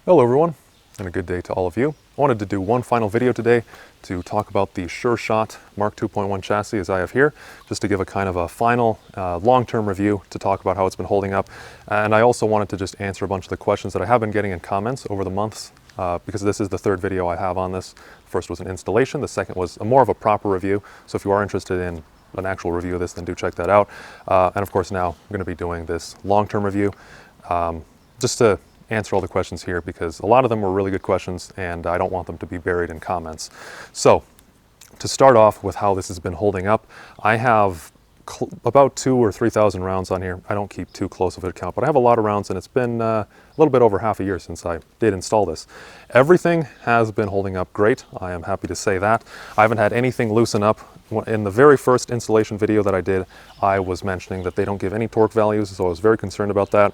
Hello everyone, and a good day to all of you. I wanted to do one final video today to talk about the Sureshot MK2.1 chassis as I have here, just to give a kind of a final long-term review to talk about how it's been holding up. And I also wanted to just answer a bunch of the questions that I have been getting in comments over the months, because this is the third video I have on this. The first was an installation, the second was more of a proper review. So if you are interested in an actual review of this, then do check that out. And of course now I'm going to be doing this long-term review, just to answer all the questions here, because a lot of them were really good questions and I don't want them to be buried in comments. So to start off with how this has been holding up, I have about 2,000 or 3,000 rounds on here. I don't keep too close of a count, but I have a lot of rounds, and it's been a little bit over half a year since I did install this. Everything has been holding up great. I am happy to say that. I haven't had anything loosen up. In the very first installation video that I did, I was mentioning that they don't give any torque values, so I was very concerned about that.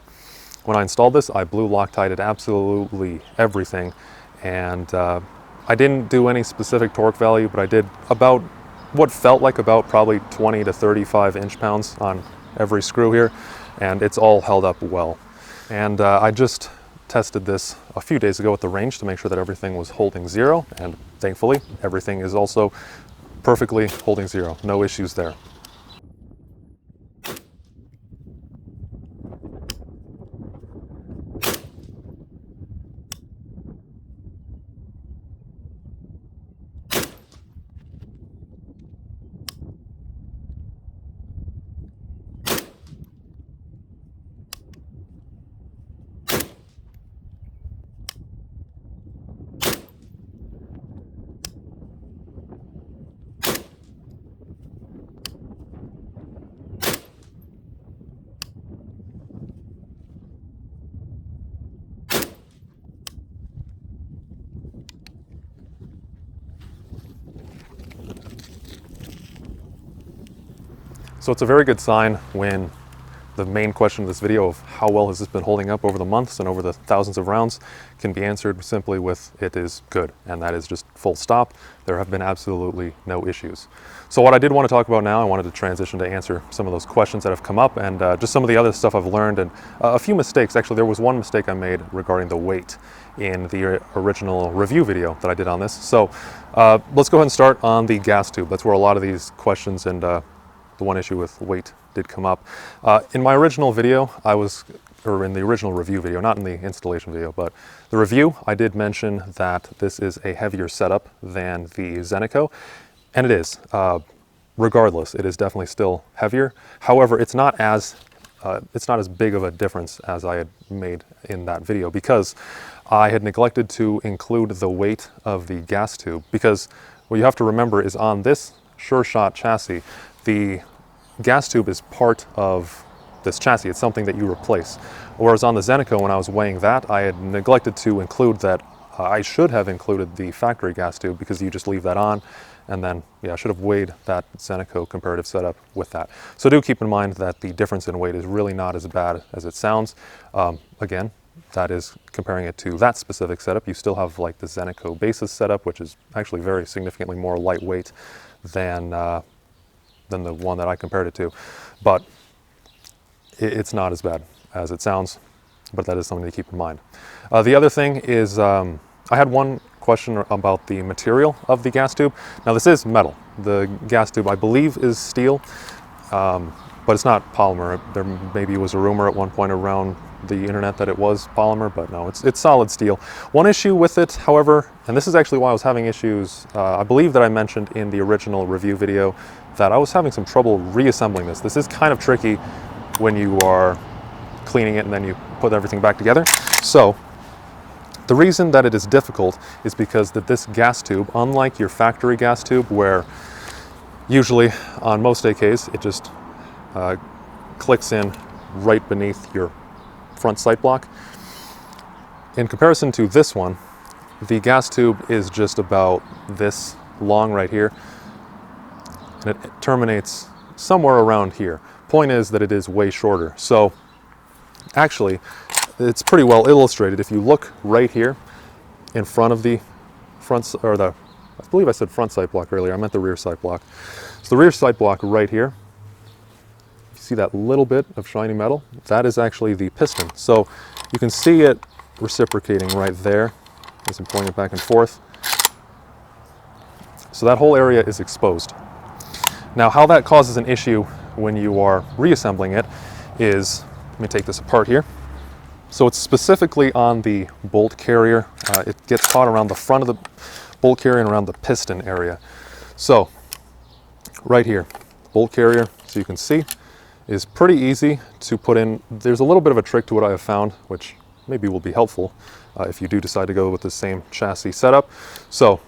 When I installed this, I blew Loctited absolutely everything, and I didn't do any specific torque value, but I did about what felt like about probably 20 to 35 inch-pounds on every screw here, and it's all held up well. And I just tested this a few days ago at the range to make sure that everything was holding zero, and thankfully everything is also perfectly holding zero. No issues there. So it's a very good sign when the main question of this video of how well has this been holding up over the months and over the thousands of rounds can be answered simply with it is good, and that is just full stop. There have been absolutely no issues. So what I did want to talk about now, I wanted to transition to answer some of those questions that have come up, and just some of the other stuff I've learned, and a few mistakes. Actually, there was one mistake I made regarding the weight in the original review video that I did on this. So let's go ahead and start on the gas tube. That's where a lot of these questions and the one issue with weight did come up. In my original video, in the original review video, not in the installation video, but the review, I did mention that this is a heavier setup than the Zeneco, and it is. Regardless, it is definitely still heavier. However, it's not as big of a difference as I had made in that video, because I had neglected to include the weight of the gas tube, because what you have to remember is on this Sureshot chassis, the gas tube is part of this chassis. It's something that you replace. Whereas on the Zeneco, when I was weighing that, I had neglected to include that. I should have included the factory gas tube, because you just leave that on, and then, yeah, I should have weighed that Zeneco comparative setup with that. So do keep in mind that the difference in weight is really not as bad as it sounds. Again, that is comparing it to that specific setup. You still have like the Zeneco basis setup, which is actually very significantly more lightweight than the one that I compared it to, but it's not as bad as it sounds, but that is something to keep in mind. The other thing is, I had one question about the material of the gas tube. Now this is metal. The gas tube, I believe, is steel, but it's not polymer. There maybe was a rumor at one point around the internet that it was polymer, but no, it's solid steel. One issue with it, however, and this is actually why I was having issues, I believe that I mentioned in the original review video that I was having some trouble reassembling this. This is kind of tricky when you are cleaning it and then you put everything back together. So the reason that it is difficult is because that this gas tube, unlike your factory gas tube, where usually on most AKs it just clicks in right beneath your front sight block. In comparison to this one, the gas tube is just about this long right here, and it terminates somewhere around here. Point is that it is way shorter. So actually, it's pretty well illustrated. If you look right here in front of the front, or the, I believe I said front sight block earlier, I meant the rear sight block. So the rear sight block right here, see that little bit of shiny metal? That is actually the piston. So you can see it reciprocating right there as I'm pulling it back and forth. So that whole area is exposed. Now, how that causes an issue when you are reassembling it is, let me take this apart here. So it's specifically on the bolt carrier. It gets caught around the front of the bolt carrier and around the piston area. So right here, bolt carrier, so you can see, is pretty easy to put in. There's a little bit of a trick to what I have found, which maybe will be helpful if you do decide to go with the same chassis setup. So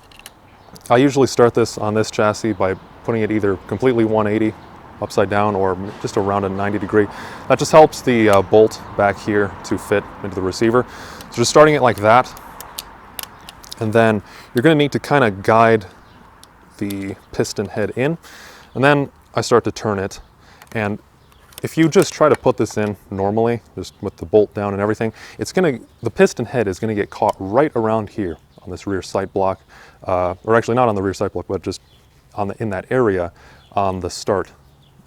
I usually start this on this chassis by putting it either completely 180 upside down or just around a 90 degree. That just helps the bolt back here to fit into the receiver. So just starting it like that, and then you're going to need to kind of guide the piston head in, and then I start to turn it. And if you just try to put this in normally, just with the bolt down and everything, the piston head is going to get caught right around here on this rear sight block, or actually not on the rear sight block, but just in that area on the start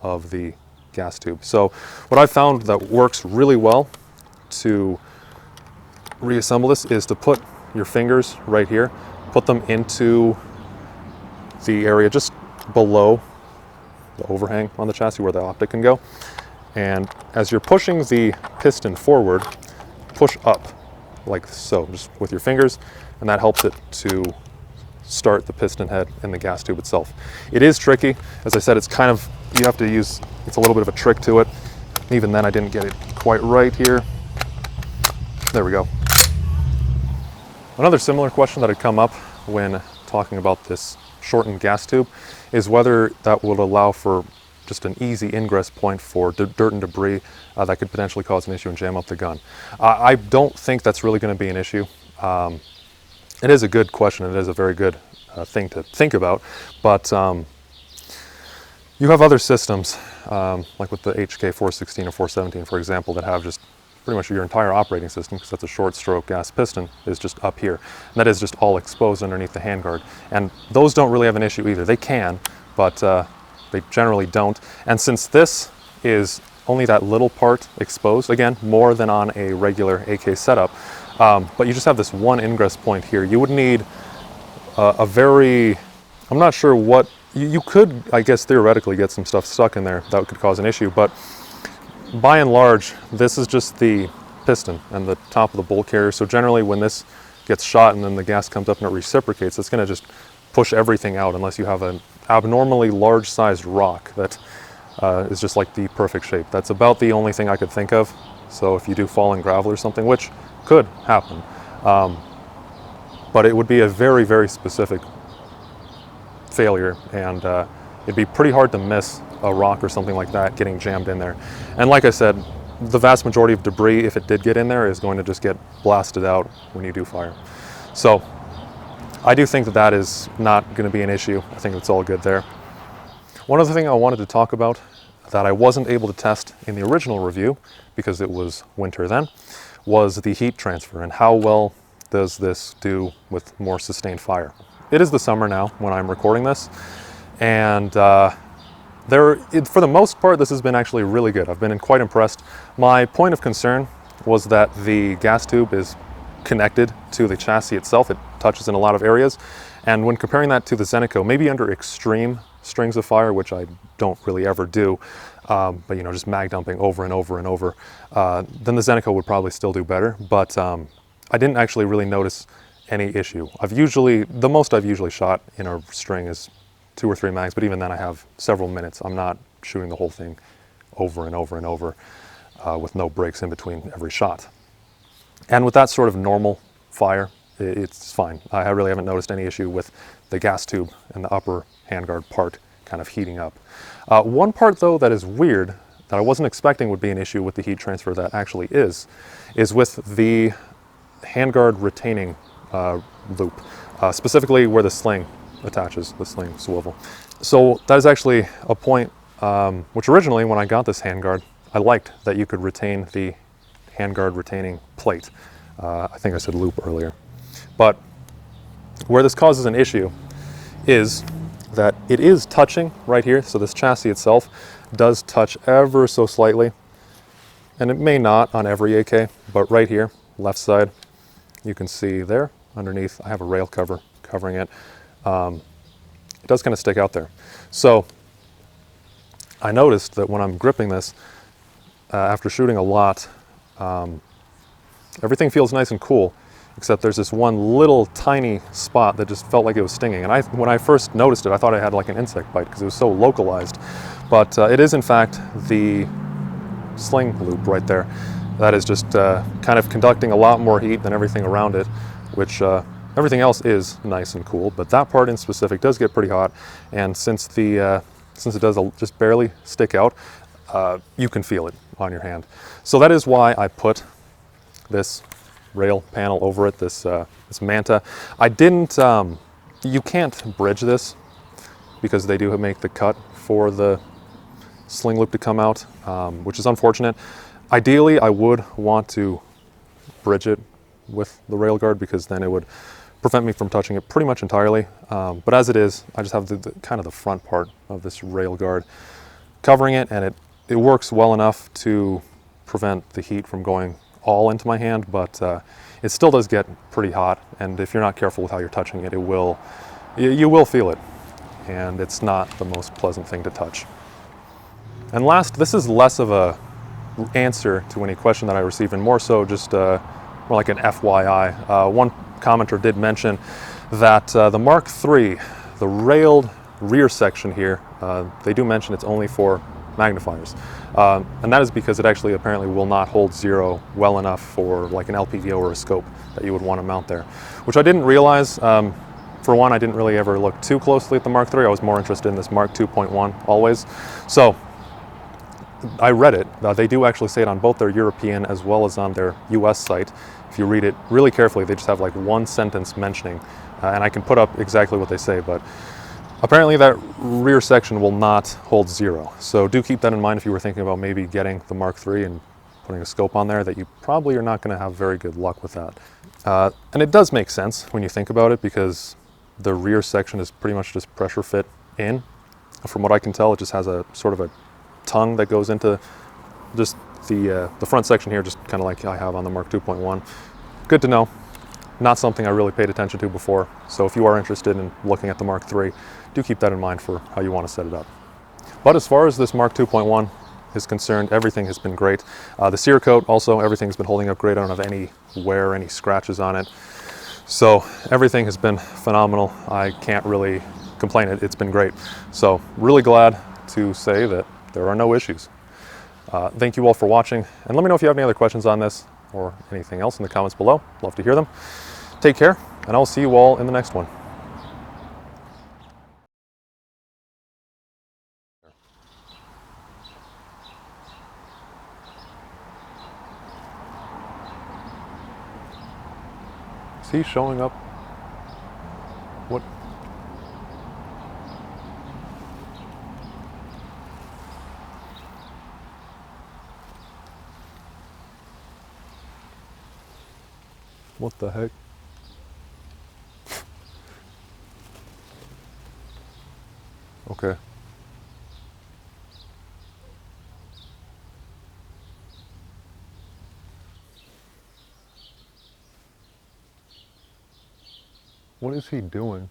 of the gas tube. So what I've found that works really well to reassemble this is to put your fingers right here, put them into the area just below the overhang on the chassis where the optic can go. And as you're pushing the piston forward, push up like so, just with your fingers, and that helps it to start the piston head and the gas tube itself. It is tricky. As I said, it's kind of, you have to use, it's a little bit of a trick to it. Even then I didn't get it quite right here. There we go. Another similar question that had come up when talking about this shortened gas tube is whether that would allow for just an easy ingress point for dirt and debris that could potentially cause an issue and jam up the gun. I don't think that's really going to be an issue. It is a good question. It is a very good thing to think about, but you have other systems like with the HK 416 or 417, for example, that have just pretty much your entire operating system, because that's a short stroke gas piston, is just up here. And that is just all exposed underneath the handguard. And those don't really have an issue either. They can, but they generally don't. And since this is only that little part exposed, again, more than on a regular AK setup, but you just have this one ingress point here, you would need a very, I'm not sure what, you could, I guess, theoretically get some stuff stuck in there that could cause an issue, but by and large, this is just the piston and the top of the bolt carrier. So generally when this gets shot and then the gas comes up and it reciprocates, it's going to just push everything out unless you have an abnormally large sized rock that is just like the perfect shape. That's about the only thing I could think of. So if you do fall in gravel or something, which could happen, but it would be a very, very specific failure, and it'd be pretty hard to miss a rock or something like that getting jammed in there. And like I said, the vast majority of debris, if it did get in there, is going to just get blasted out when you do fire. So I do think that that is not going to be an issue. I think it's all good there. One other thing I wanted to talk about that I wasn't able to test in the original review because it was winter then, was the heat transfer and how well does this do with more sustained fire. It is the summer now when I'm recording this, and for the most part, this has been actually really good. I've been quite impressed. My point of concern was that the gas tube is connected to the chassis itself. It touches in a lot of areas, and when comparing that to the Zeneco, maybe under extreme strings of fire, which I don't really ever do, but you know, just mag dumping over and over and over, then the Zeneco would probably still do better. But I didn't actually really notice any issue. The most I've usually shot in a string is 2 or 3 mags, but even then I have several minutes. I'm not shooting the whole thing over and over and over with no breaks in between every shot. And with that sort of normal fire, it's fine. I really haven't noticed any issue with the gas tube and the upper handguard part kind of heating up. One part though that is weird, that I wasn't expecting would be an issue with the heat transfer, that actually is with the handguard retaining loop, specifically where the sling attaches, the sling swivel. So that is actually a point which originally, when I got this handguard, I liked that you could retain the handguard retaining plate. I think I said loop earlier. But where this causes an issue is that it is touching right here. So this chassis itself does touch ever so slightly, and it may not on every AK, but right here, left side, you can see there underneath I have a rail cover covering it. It does kind of stick out there. So I noticed that when I'm gripping this, after shooting a lot, everything feels nice and cool, except there's this one little tiny spot that just felt like it was stinging. And when I first noticed it, I thought I had like an insect bite because it was so localized. But it is in fact the sling loop right there. That is just kind of conducting a lot more heat than everything around it, which everything else is nice and cool, but that part in specific does get pretty hot. And since it does just barely stick out, you can feel it on your hand. So that is why I put this rail panel over it, this manta. I didn't, you can't bridge this because they do make the cut for the sling loop to come out, which is unfortunate. Ideally, I would want to bridge it with the rail guard because then it would prevent me from touching it pretty much entirely. But as it is, I just have the kind of the front part of this rail guard covering it, and it works well enough to prevent the heat from going all into my hand, but it still does get pretty hot, and if you're not careful with how you're touching it, you will feel it, and it's not the most pleasant thing to touch. And last, this is less of a answer to any question that I received, and more so just more like an FYI. One commenter did mention that the Mark III, the railed rear section here, they do mention it's only for magnifiers. And that is because it actually apparently will not hold zero well enough for like an LPVO or a scope that you would want to mount there, which I didn't realize. For one, I didn't really ever look too closely at the Mark III. I was more interested in this Mark 2.1 always. So I read it. They do actually say it on both their European as well as on their US site. If you read it really carefully, they just have like one sentence mentioning, and I can put up exactly what they say, but apparently that rear section will not hold zero. So do keep that in mind if you were thinking about maybe getting the Mark III and putting a scope on there, that you probably are not going to have very good luck with that. And it does make sense when you think about it, because the rear section is pretty much just pressure fit in. From what I can tell, it just has a sort of a tongue that goes into just the front section here, just kind of like I have on the Mark 2.1. Good to know. Not something I really paid attention to before. So if you are interested in looking at the Mark III, do keep that in mind for how you want to set it up. But as far as this Mark 2.1 is concerned, everything has been great. The Cerakote coat also, everything's been holding up great. I don't have any wear, any scratches on it. So everything has been phenomenal. I can't really complain. It's been great. So really glad to say that there are no issues. Thank you all for watching, and let me know if you have any other questions on this or anything else in the comments below. Love to hear them. Take care, and I'll see you all in the next one. Is he showing up? What? What the heck? Okay. What is he doing?